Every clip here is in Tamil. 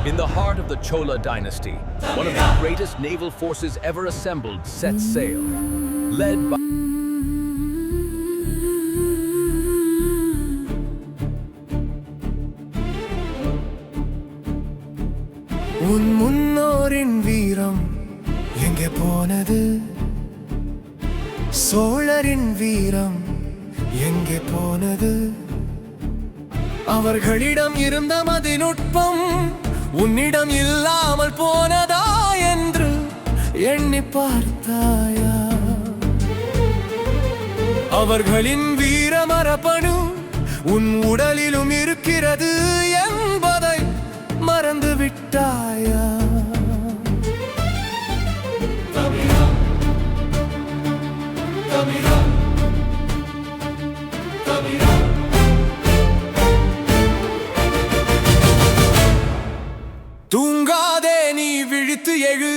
In the heart of the Chola dynasty, one of the greatest naval forces ever assembled set sail, led by உன் முன்னோரின் வீரம் எங்கே போனது? சோழரின் வீரம் எங்கே போனது? அவர்களிடம் இருந்த மதிநுட்பம் உன்னிடம் இல்லாமல் போனதா என்று எண்ணி பார்த்தாயா? அவர்களின் வீரமரபணு உன் உடலிலும் இருக்கிறது என்பதை மறந்து விட்டாயா? தூங்காதே நீ விழித்து எழு,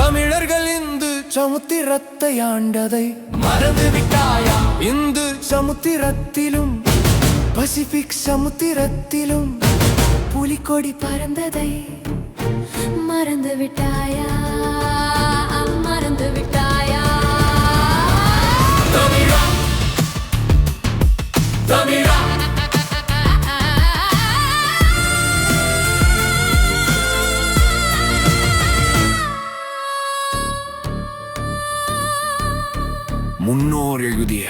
தமிழர்கள் இந்து சமுத்திரத்தை ஆண்டதை மறந்து விட்டாயா? இந்து சமுத்திரத்திலும் பசிபிக் சமுத்திரத்திலும் புலிக்கொடி பறந்ததை மறந்து விட்டாயா? மறந்து விட்டாயா? தமிழா தமிழா முன்னோர் எழுதிய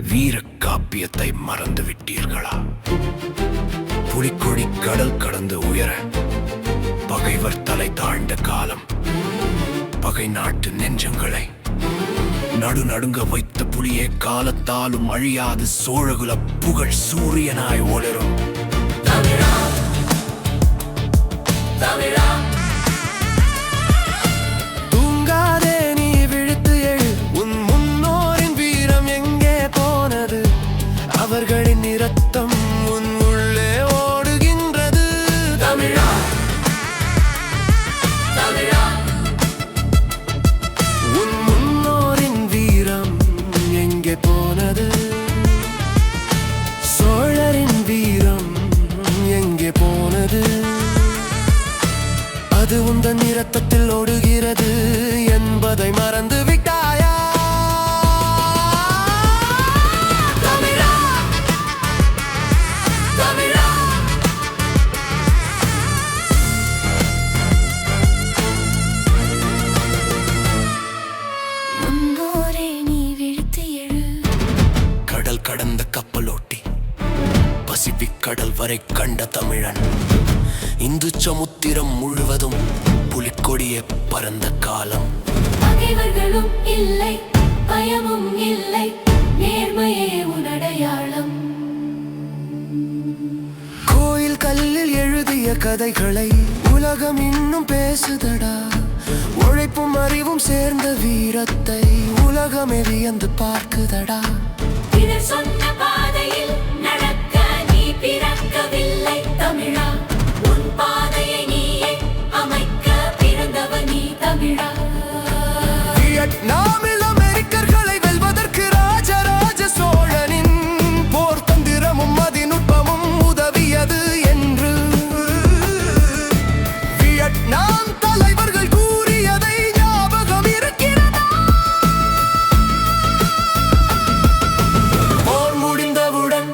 வீர காப்பியத்தை மறந்து விட்டீர்களா? புலிக்கொடி கடல் கடந்து உயர பகைவர் தலை தாழ்ந்த காலம், பகை நாட்டு நெஞ்சங்களை நடுநடுங்க வைத்த புலியே காலத்தாலும் அழியாது சோழகுல புகழ் சூரியனாய் ஒளிரும். தமிழா தமிழா தூங்காதே நீ விழித்து எழு, உன் முன்னோரின் வீரம் எங்கே போனது? அவர்களின் இரத்தம் உன் உள்ளே ஓடுகின்றது. தமிழா தமிழா உன் முன்னோரின் வீரம் எங்கே போனது? சோழரின் வீரம் எங்கே போனது? அது உந்தன் இரத்தத்தில் ஓடுகிறது என்பதை மறந்து விட்டாயா? தமிழா தமிழா முன்னோரே நீ விழித்து எழு. கடல் கடந்த கப்பலோட்டி பசிபிக் கடல் வரை கண்ட தமிழன், இந்து சமுத்திரம் முழுவதும் புலிக்கொடியே பறந்த காலம். பகைவர்களும் இல்லை, பயமும் இல்லை, நேர்மையே உன் அடையாளம். கோயில் கல்லில் எழுதிய கதைகளை உலகம் இன்னும் பேசுதடா. உழைப்பும் அறிவும் சேர்ந்த வீரத்தை உலகமே வியந்து பார்க்குதடா. பிறர் சொன்ன பாதையில் நடக்க நீ பிறக்கவில்லை தமிழா. உன் பாதையை நீயே அமைக்க பிறந்தவ நீ தமிழா. வியட்நாமில் அமெரிக்கர்களை வெல்வதற்கு ராஜராஜ சோழனின் போர் தந்திரமும் மதிநுட்பமும் உதவியது என்று வியட்நாம் தலைவர்கள் கூறியதை ஞாபகம் இருக்கிறதா? போர் முடிந்தவுடன்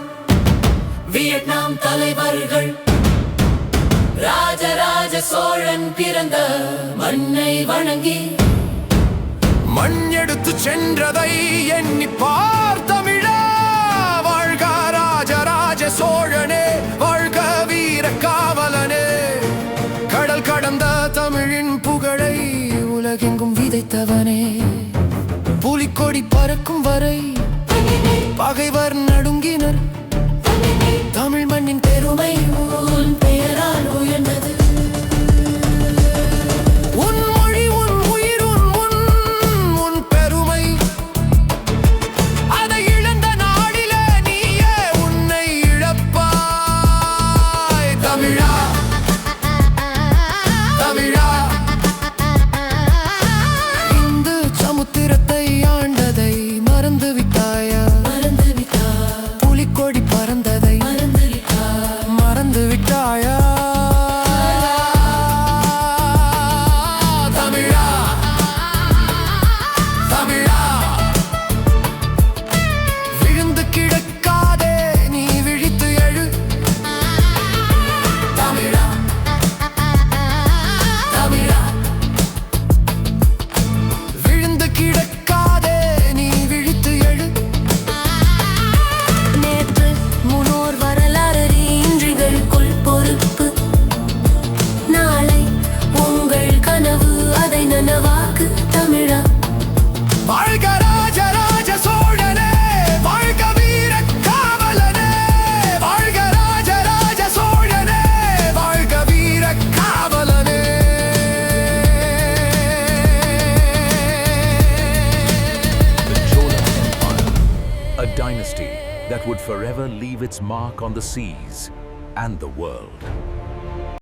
வியட்நாம் தலைவர்கள் ராஜராஜ சோழன் பிறந்த மண்ணை வணங்கி மண் எடுத்து சென்றதை எண்ணி பார் தமிழா. வாழ்க ராஜராஜ சோழனே, வாழ்க வீர காவலனே. கடல் கடந்த தமிழின் புகழை உலகெங்கும் விதைத்தவனே, புலிக்கொடி பறக்கும் வரை பகைவர் நடுங்கினர். தமிழ் மண்ணின் பெருமை உன் பெயரால் உயர்ந்தது. உன் மொழி உன் உயிர் உன் பெருமை, அதை இழந்த நாளிலே நீயே உன்னை இழப்பாய். தமிழா தமிழா இந்து சமுத்திரத்தை ஆண்டதை மறந்து விட்டாயா? மறந்து விட்டாய், புலிக்கொடி பறந்ததை மறந்து விட்டாய். மறந்து விட்டாயா? forever leave its mark on the seas and the world.